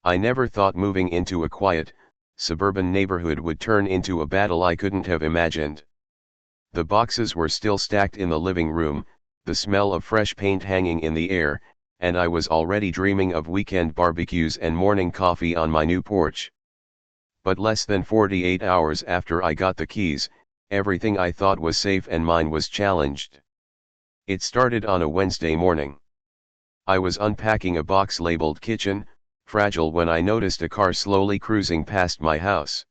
I never thought moving into a quiet, suburban neighborhood would turn into a battle I couldn't have imagined. The boxes were still stacked in the living room, the smell of fresh paint hanging in the air, and I was already dreaming of weekend barbecues and morning coffee on my new porch. But less than 48 hours after I got the keys, everything I thought was safe and mine was challenged. It started on a Wednesday morning. I was unpacking a box labeled kitchen, fragile when I noticed a car slowly cruising past my house.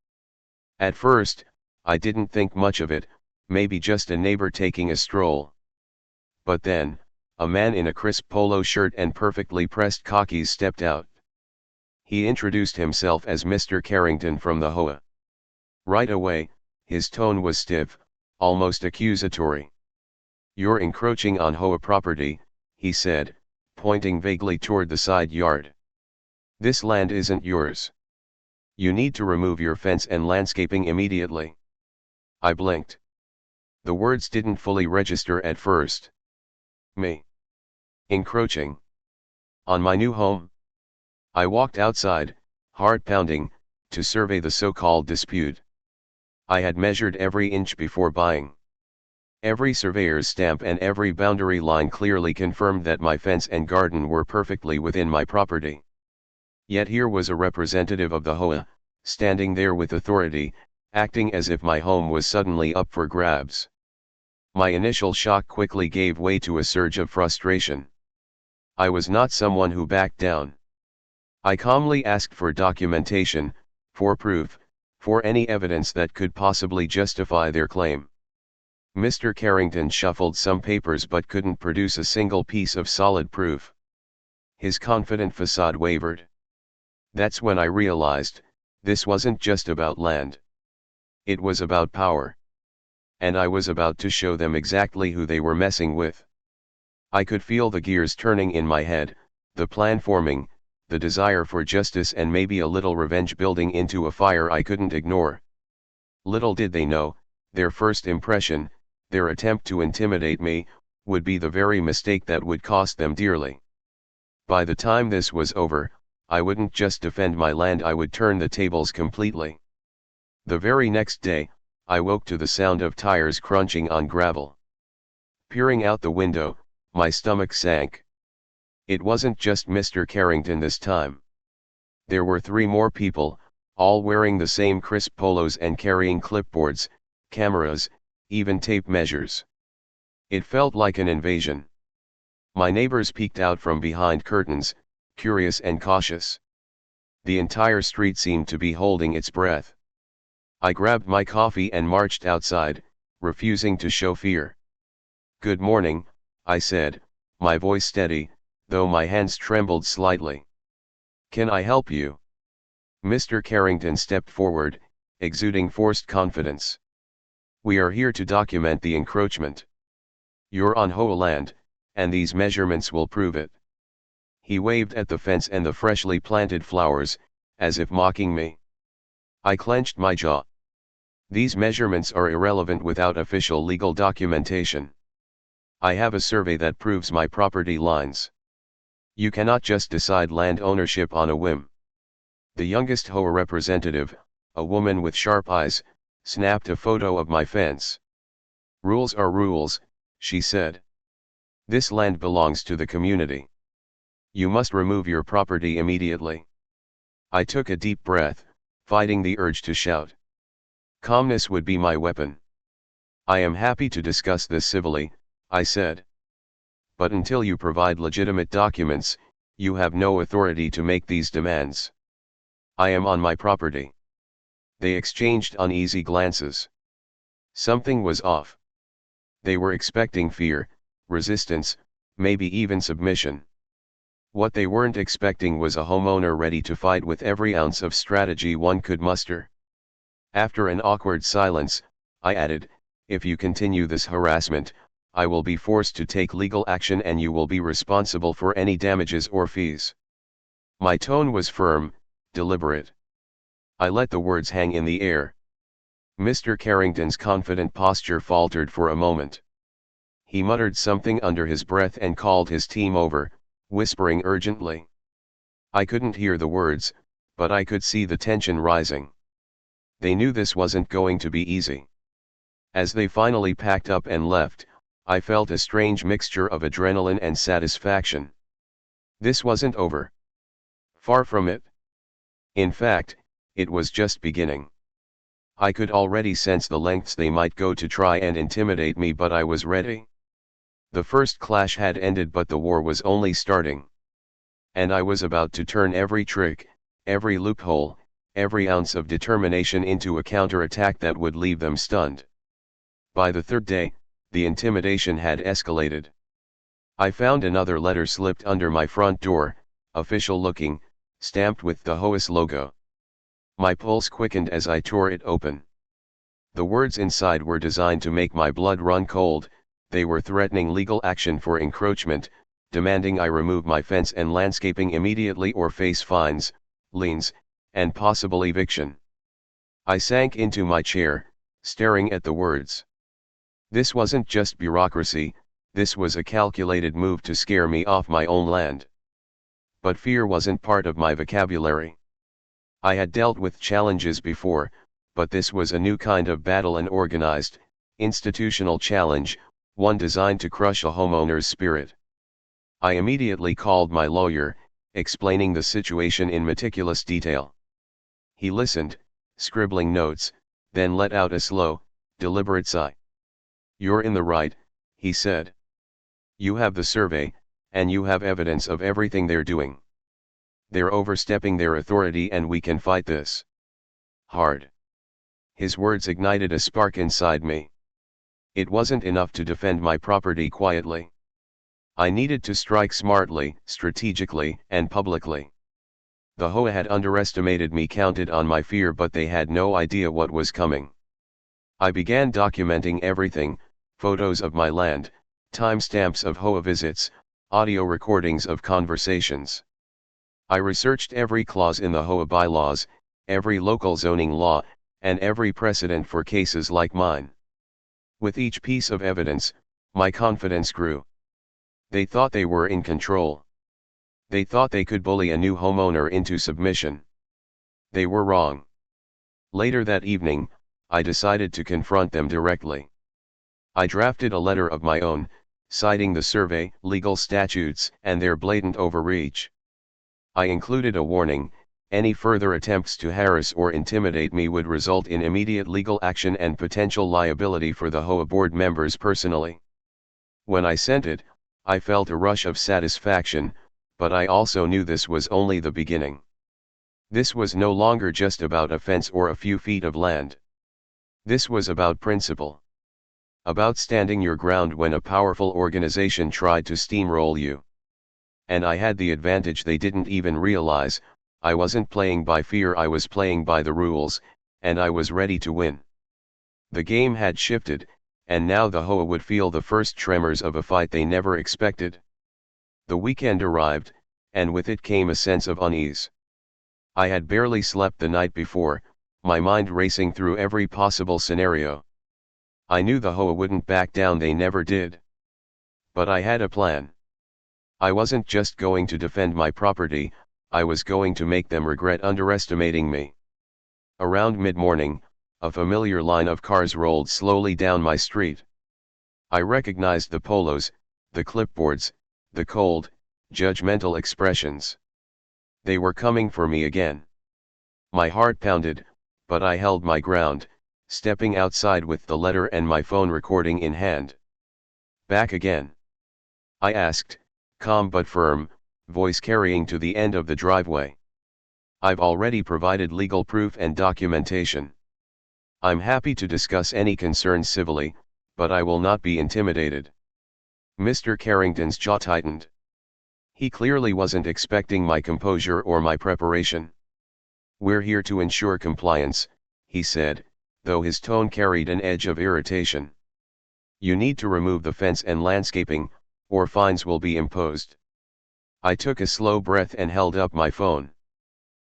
At first, I didn't think much of it, maybe just a neighbor taking a stroll. But then, a man in a crisp polo shirt and perfectly pressed khakis stepped out. He introduced himself as Mr. Carrington from the HOA. Right away, his tone was stiff, almost accusatory. "You're encroaching on HOA property," he said, pointing vaguely toward the side yard. "This land isn't yours. You need to remove your fence and landscaping immediately." I blinked. The words didn't fully register at first. Me? Encroaching? On my new home? I walked outside, heart pounding, to survey the so-called dispute. I had measured every inch before buying. Every surveyor's stamp and every boundary line clearly confirmed that my fence and garden were perfectly within my property. Yet here was a representative of the HOA, standing there with authority, acting as if my home was suddenly up for grabs. My initial shock quickly gave way to a surge of frustration. I was not someone who backed down. I calmly asked for documentation, for proof, for any evidence that could possibly justify their claim. Mr. Carrington shuffled some papers but couldn't produce a single piece of solid proof. His confident facade wavered. That's when I realized, this wasn't just about land. It was about power. And I was about to show them exactly who they were messing with. I could feel the gears turning in my head, the plan forming, the desire for justice and maybe a little revenge building into a fire I couldn't ignore. Little did they know, their first impression, their attempt to intimidate me, would be the very mistake that would cost them dearly. By the time this was over, I wouldn't just defend my land, I would turn the tables completely. The very next day, I woke to the sound of tires crunching on gravel. Peering out the window, my stomach sank. It wasn't just Mr. Carrington this time. There were 3 more people, all wearing the same crisp polos and carrying clipboards, cameras, even tape measures. It felt like an invasion. My neighbors peeked out from behind curtains, curious and cautious. The entire street seemed to be holding its breath. I grabbed my coffee and marched outside, refusing to show fear. "Good morning," I said, my voice steady, though my hands trembled slightly. "Can I help you?" Mr. Carrington stepped forward, exuding forced confidence. "We are here to document the encroachment. You're on HOA land, and these measurements will prove it." He waved at the fence and the freshly planted flowers, as if mocking me. I clenched my jaw. These measurements are irrelevant without official legal documentation. I have a survey that proves my property lines. You cannot just decide land ownership on a whim. The youngest HOA representative, a woman with sharp eyes, snapped a photo of my fence. "Rules are rules," she said. "This land belongs to the community. You must remove your property immediately." I took a deep breath, fighting the urge to shout. Calmness would be my weapon. "I am happy to discuss this civilly," I said. "But until you provide legitimate documents, you have no authority to make these demands. I am on my property." They exchanged uneasy glances. Something was off. They were expecting fear, resistance, maybe even submission. What they weren't expecting was a homeowner ready to fight with every ounce of strategy one could muster. After an awkward silence, I added, "If you continue this harassment, I will be forced to take legal action and you will be responsible for any damages or fees." My tone was firm, deliberate. I let the words hang in the air. Mr. Carrington's confident posture faltered for a moment. He muttered something under his breath and called his team over, whispering urgently. I couldn't hear the words, but I could see the tension rising. They knew this wasn't going to be easy. As they finally packed up and left, I felt a strange mixture of adrenaline and satisfaction. This wasn't over. Far from it. In fact, it was just beginning. I could already sense the lengths they might go to try and intimidate me, but I was ready. The first clash had ended, but the war was only starting. And I was about to turn every trick, every loophole, every ounce of determination into a counterattack that would leave them stunned. By the third day, the intimidation had escalated. I found another letter slipped under my front door, official looking, stamped with the HOA's logo. My pulse quickened as I tore it open. The words inside were designed to make my blood run cold. They were threatening legal action for encroachment, demanding I remove my fence and landscaping immediately or face fines, liens, and possible eviction. I sank into my chair, staring at the words. This wasn't just bureaucracy, this was a calculated move to scare me off my own land. But fear wasn't part of my vocabulary. I had dealt with challenges before, but this was a new kind of battle, an organized, institutional challenge, one designed to crush a homeowner's spirit. I immediately called my lawyer, explaining the situation in meticulous detail. He listened, scribbling notes, then let out a slow, deliberate sigh. "You're in the right," he said. "You have the survey, and you have evidence of everything they're doing. They're overstepping their authority, and we can fight this hard." His words ignited a spark inside me. It wasn't enough to defend my property quietly. I needed to strike smartly, strategically, and publicly. The HOA had underestimated me, counted on my fear, but they had no idea what was coming. I began documenting everything: photos of my land, timestamps of HOA visits, audio recordings of conversations. I researched every clause in the HOA bylaws, every local zoning law, and every precedent for cases like mine. With each piece of evidence, my confidence grew. They thought they were in control. They thought they could bully a new homeowner into submission. They were wrong. Later that evening, I decided to confront them directly. I drafted a letter of my own, citing the survey, legal statutes, and their blatant overreach. I included a warning: any further attempts to harass or intimidate me would result in immediate legal action and potential liability for the HOA board members personally. When I sent it, I felt a rush of satisfaction, but I also knew this was only the beginning. This was no longer just about a fence or a few feet of land. This was about principle. About standing your ground when a powerful organization tried to steamroll you. And I had the advantage they didn't even realize. I wasn't playing by fear, I was playing by the rules, and I was ready to win. The game had shifted, and now the HOA would feel the first tremors of a fight they never expected. The weekend arrived, and with it came a sense of unease. I had barely slept the night before, my mind racing through every possible scenario. I knew the HOA wouldn't back down, they never did. But I had a plan. I wasn't just going to defend my property, I was going to make them regret underestimating me. Around mid-morning, a familiar line of cars rolled slowly down my street. I recognized the polos, the clipboards, the cold, judgmental expressions. They were coming for me again. My heart pounded, but I held my ground, stepping outside with the letter and my phone recording in hand. "Back again?" I asked, calm but firm, voice carrying to the end of the driveway. "I've already provided legal proof and documentation. I'm happy to discuss any concerns civilly, but I will not be intimidated." Mr. Carrington's jaw tightened. He clearly wasn't expecting my composure or my preparation. "We're here to ensure compliance," he said, though his tone carried an edge of irritation. "You need to remove the fence and landscaping, or fines will be imposed." I took a slow breath and held up my phone.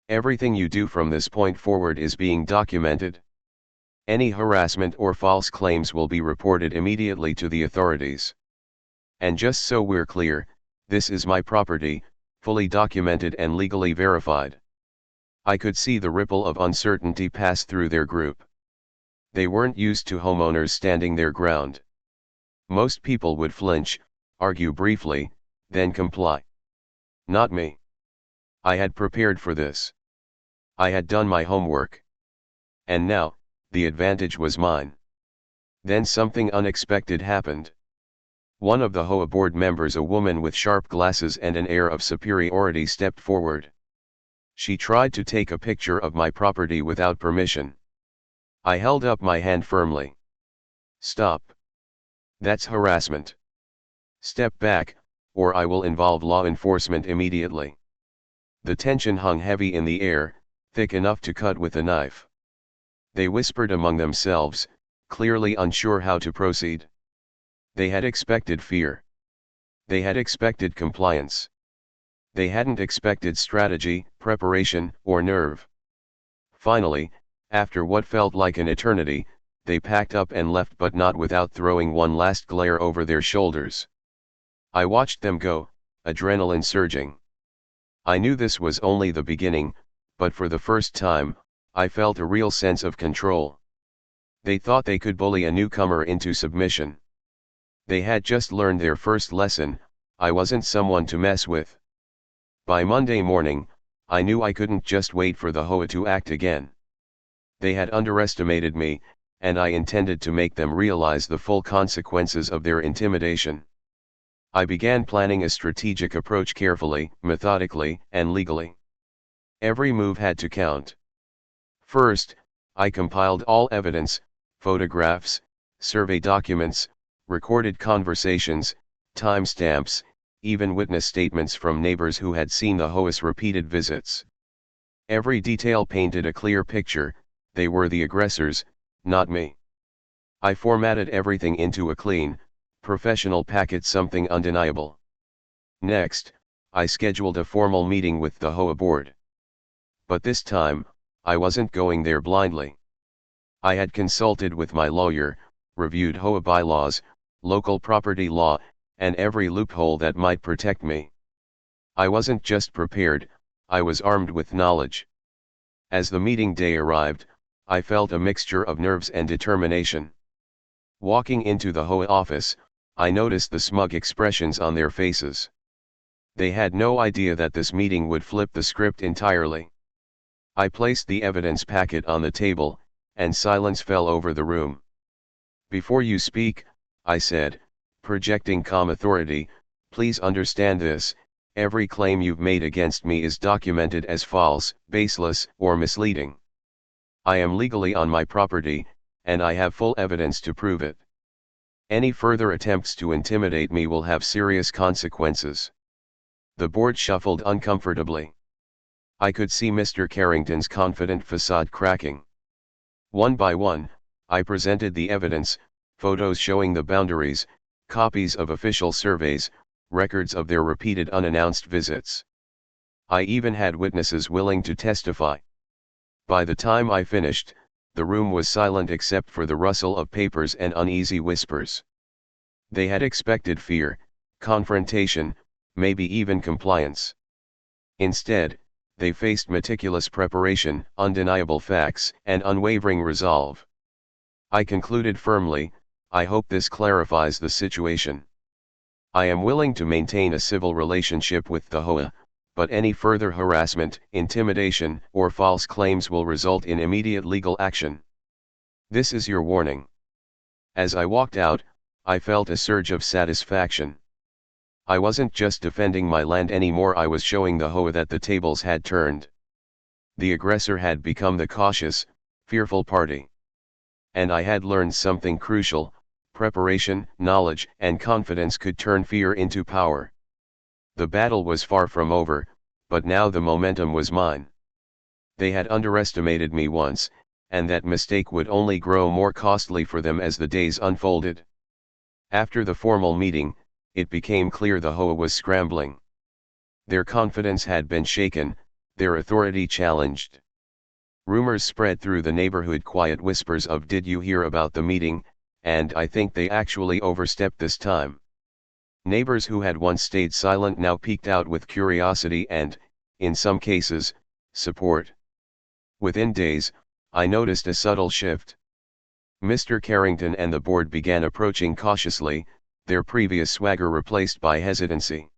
"Everything you do from this point forward is being documented. Any harassment or false claims will be reported immediately to the authorities. And just so we're clear, this is my property, fully documented and legally verified. I could see the ripple of uncertainty pass through their group. They weren't used to homeowners standing their ground. Most people would flinch, argue briefly, then comply. Not me. I had prepared for this. I had done my homework. And now, the advantage was mine. Then something unexpected happened. One of the HOA board members, a woman with sharp glasses and an air of superiority, stepped forward. She tried to take a picture of my property without permission. I held up my hand firmly. Stop. That's harassment. Step back, or I will involve law enforcement immediately. The tension hung heavy in the air, thick enough to cut with a knife. They whispered among themselves, clearly unsure how to proceed. They had expected fear. They had expected compliance. They hadn't expected strategy, preparation, or nerve. Finally, after what felt like an eternity, they packed up and left, but not without throwing one last glare over their shoulders. I watched them go, adrenaline surging. I knew this was only the beginning, but for the first time, I felt a real sense of control. They thought they could bully a newcomer into submission. They had just learned their first lesson: I wasn't someone to mess with. By Monday morning, I knew I couldn't just wait for the HOA to act again. They had underestimated me, and I intended to make them realize the full consequences of their intimidation. I began planning a strategic approach carefully, methodically, and legally. Every move had to count. First, I compiled all evidence: photographs, survey documents, recorded conversations, timestamps, even witness statements from neighbors who had seen the HOA's repeated visits. Every detail painted a clear picture: they were the aggressors, not me. I formatted everything into a clean, professional packet, something undeniable. Next, I scheduled a formal meeting with the HOA board. But this time, I wasn't going there blindly. I had consulted with my lawyer, reviewed HOA bylaws, local property law, and every loophole that might protect me. I wasn't just prepared, I was armed with knowledge. As the meeting day arrived, I felt a mixture of nerves and determination. Walking into the HOA office, I noticed the smug expressions on their faces. They had no idea that this meeting would flip the script entirely. I placed the evidence packet on the table, and silence fell over the room. "Before you speak," I said, projecting calm authority, "please understand this: every claim you've made against me is documented as false, baseless, or misleading. I am legally on my property, and I have full evidence to prove it. Any further attempts to intimidate me will have serious consequences." The board shuffled uncomfortably. I could see Mr. Carrington's confident facade cracking. One by one, I presented the evidence: photos showing the boundaries, copies of official surveys, records of their repeated unannounced visits. I even had witnesses willing to testify. By the time I finished, the room was silent except for the rustle of papers and uneasy whispers. They had expected fear, confrontation, maybe even compliance. Instead, they faced meticulous preparation, undeniable facts, and unwavering resolve. I concluded firmly, "I hope this clarifies the situation. I am willing to maintain a civil relationship with the HOA, but any further harassment, intimidation, or false claims will result in immediate legal action. This is your warning." As I walked out, I felt a surge of satisfaction. I wasn't just defending my land anymore, I was showing the HOA that the tables had turned. The aggressor had become the cautious, fearful party. And I had learned something crucial: preparation, knowledge, and confidence could turn fear into power. The battle was far from over, but now the momentum was mine. They had underestimated me once, and that mistake would only grow more costly for them as the days unfolded. After the formal meeting, it became clear the HOA was scrambling. Their confidence had been shaken, their authority challenged. Rumors spread through the neighborhood, quiet whispers of "Did you hear about the meeting?" and "I think they actually overstepped this time." Neighbors who had once stayed silent now peeked out with curiosity and, in some cases, support. Within days, I noticed a subtle shift. Mr. Carrington and the board began approaching cautiously, their previous swagger replaced by hesitancy.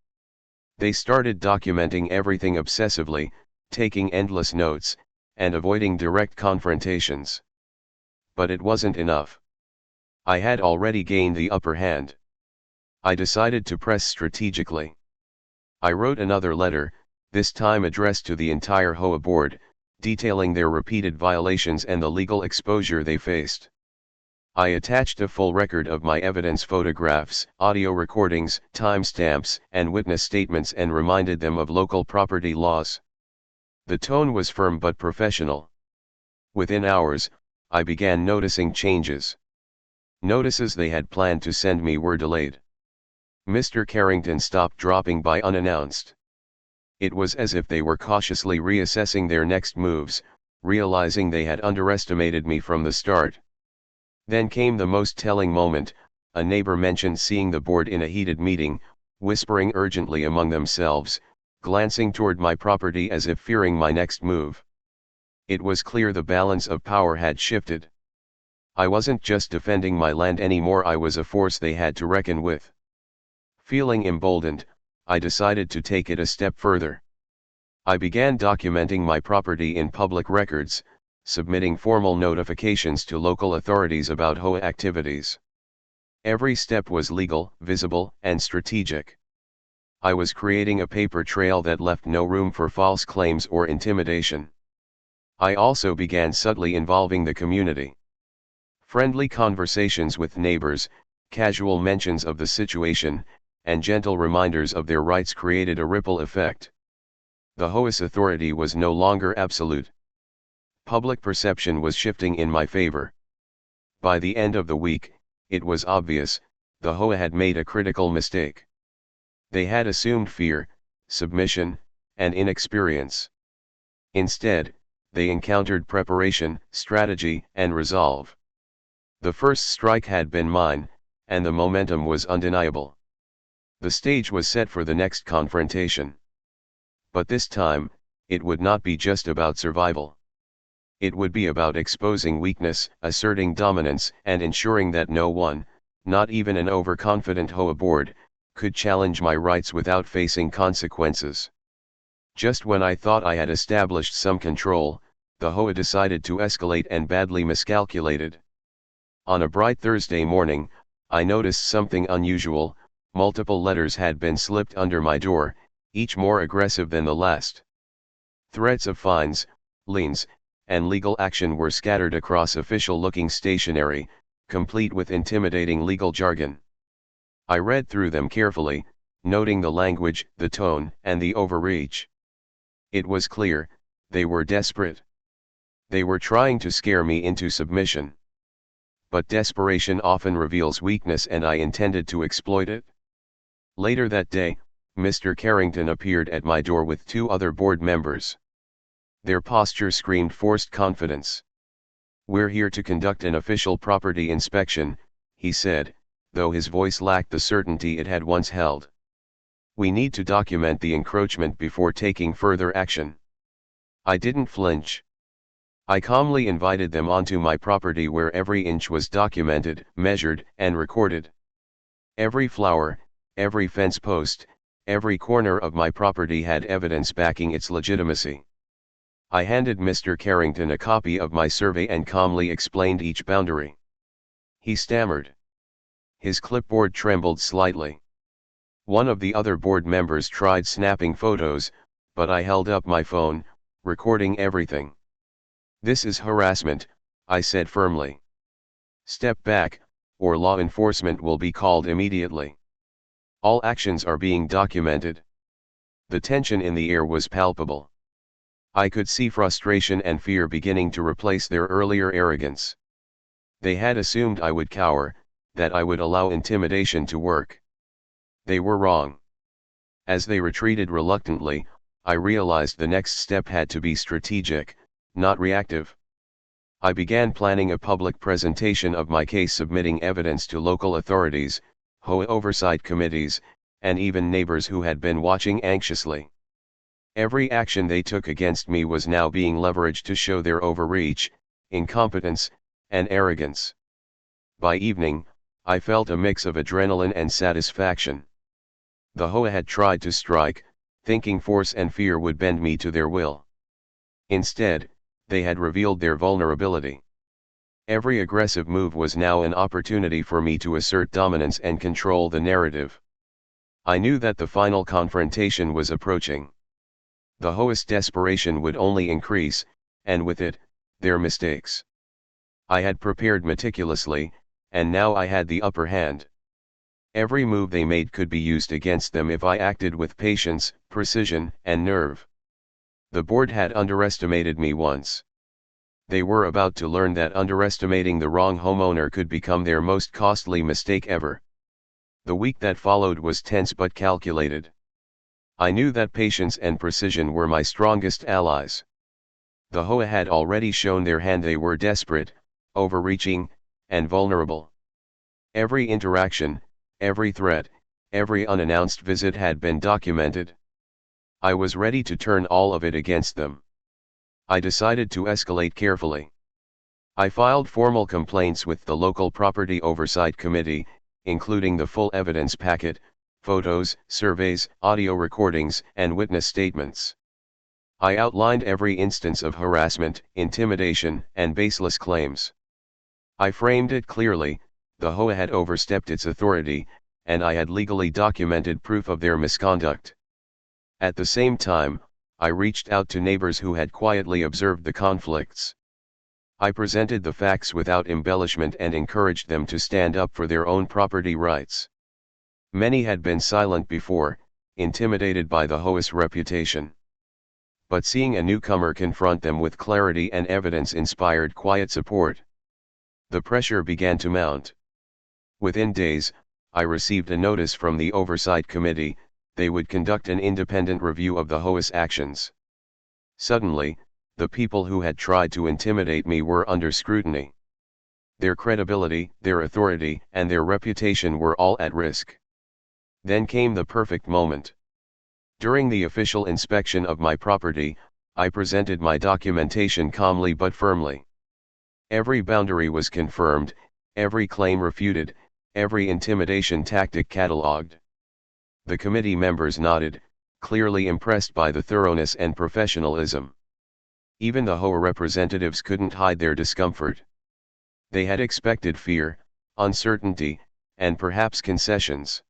They started documenting everything obsessively, taking endless notes, and avoiding direct confrontations. But it wasn't enough. I had already gained the upper hand. I decided to press strategically. I wrote another letter, this time addressed to the entire HOA board, detailing their repeated violations and the legal exposure they faced. I attached a full record of my evidence, photographs, audio recordings, timestamps, and witness statements, and reminded them of local property laws. The tone was firm but professional. Within hours, I began noticing changes. Notices they had planned to send me were delayed. Mr. Carrington stopped dropping by unannounced. It was as if they were cautiously reassessing their next moves, realizing they had underestimated me from the start. Then came the most telling moment. A neighbor mentioned seeing the board in a heated meeting, whispering urgently among themselves, glancing toward my property as if fearing my next move. It was clear the balance of power had shifted. I wasn't just defending my land anymore, I was a force they had to reckon with. Feeling emboldened, I decided to take it a step further. I began documenting my property in public records, submitting formal notifications to local authorities about HOA activities. Every step was legal, visible, and strategic. I was creating a paper trail that left no room for false claims or intimidation. I also began subtly involving the community. Friendly conversations with neighbors, casual mentions of the situation, and gentle reminders of their rights created a ripple effect. The HOA's authority was no longer absolute. Public perception was shifting in my favor. By the end of the week, it was obvious, the HOA had made a critical mistake. They had assumed fear, submission, and inexperience. Instead, they encountered preparation, strategy, and resolve. The first strike had been mine, and the momentum was undeniable. The stage was set for the next confrontation. But this time, it would not be just about survival. It would be about exposing weakness, asserting dominance, and ensuring that no one, not even an overconfident HOA board, could challenge my rights without facing consequences. Just when I thought I had established some control, the HOA decided to escalate and badly miscalculated. On a bright Thursday morning, I noticed something unusual. Multiple letters had been slipped under my door, each more aggressive than the last. Threats of fines, liens, and legal action were scattered across official-looking stationery, complete with intimidating legal jargon. I read through them carefully, noting the language, the tone, and the overreach. It was clear, they were desperate. They were trying to scare me into submission. But desperation often reveals weakness, and I intended to exploit it. Later that day, Mr. Carrington appeared at my door with two other board members. Their posture screamed forced confidence. "We're here to conduct an official property inspection," he said, though his voice lacked the certainty it had once held. "We need to document the encroachment before taking further action." I didn't flinch. I calmly invited them onto my property where every inch was documented, measured, and recorded. Every flower, every fence post, every corner of my property had evidence backing its legitimacy. I handed Mr. Carrington a copy of my survey and calmly explained each boundary. He stammered. His clipboard trembled slightly. One of the other board members tried snapping photos, but I held up my phone, recording everything. "This is harassment," I said firmly. "Step back, or law enforcement will be called immediately. All actions are being documented." The tension in the air was palpable. I could see frustration and fear beginning to replace their earlier arrogance. They had assumed I would cower, that I would allow intimidation to work. They were wrong. As they retreated reluctantly, I realized the next step had to be strategic, not reactive. I began planning a public presentation of my case, submitting evidence to local authorities, HOA oversight committees, and even neighbors who had been watching anxiously. Every action they took against me was now being leveraged to show their overreach, incompetence, and arrogance. By evening, I felt a mix of adrenaline and satisfaction. The HOA had tried to strike, thinking force and fear would bend me to their will. Instead, they had revealed their vulnerability. Every aggressive move was now an opportunity for me to assert dominance and control the narrative. I knew that the final confrontation was approaching. The HOA's desperation would only increase, and with it, their mistakes. I had prepared meticulously, and now I had the upper hand. Every move they made could be used against them if I acted with patience, precision, and nerve. The board had underestimated me once. They were about to learn that underestimating the wrong homeowner could become their most costly mistake ever. The week that followed was tense but calculated. I knew that patience and precision were my strongest allies. The HOA had already shown their hand. They were desperate, overreaching, and vulnerable. Every interaction, every threat, every unannounced visit had been documented. I was ready to turn all of it against them. I decided to escalate carefully. I filed formal complaints with the local property oversight committee, including the full evidence packet, photos, surveys, audio recordings, and witness statements. I outlined every instance of harassment, intimidation, and baseless claims. I framed it clearly: the HOA had overstepped its authority, and I had legally documented proof of their misconduct. At the same time, I reached out to neighbors who had quietly observed the conflicts. I presented the facts without embellishment and encouraged them to stand up for their own property rights. Many had been silent before, intimidated by the HOA's reputation. But seeing a newcomer confront them with clarity and evidence inspired quiet support. The pressure began to mount. Within days, I received a notice from the Oversight Committee. They would conduct an independent review of the HOA's actions. Suddenly, the people who had tried to intimidate me were under scrutiny. Their credibility, their authority, and their reputation were all at risk. Then came the perfect moment. During the official inspection of my property, I presented my documentation calmly but firmly. Every boundary was confirmed, every claim refuted, every intimidation tactic catalogued. The committee members nodded, clearly impressed by the thoroughness and professionalism. Even the HOA representatives couldn't hide their discomfort. They had expected fear, uncertainty, and perhaps concessions.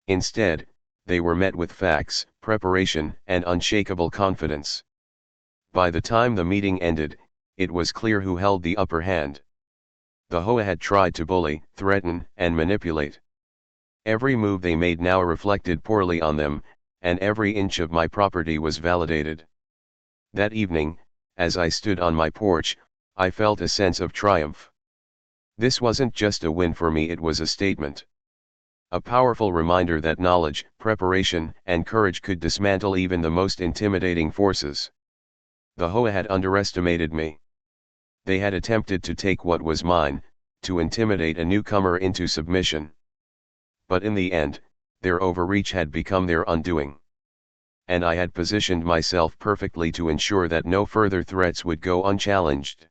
Instead, they were met with facts, preparation, and unshakable confidence. By the time the meeting ended, it was clear who held the upper hand. The HOA had tried to bully, threaten, and manipulate. Every move they made now reflected poorly on them, and every inch of my property was validated. That evening, as I stood on my porch, I felt a sense of triumph. This wasn't just a win for me, it was a statement. A powerful reminder that knowledge, preparation, and courage could dismantle even the most intimidating forces. The HOA had underestimated me. They had attempted to take what was mine, to intimidate a newcomer into submission. But in the end, their overreach had become their undoing. And I had positioned myself perfectly to ensure that no further threats would go unchallenged.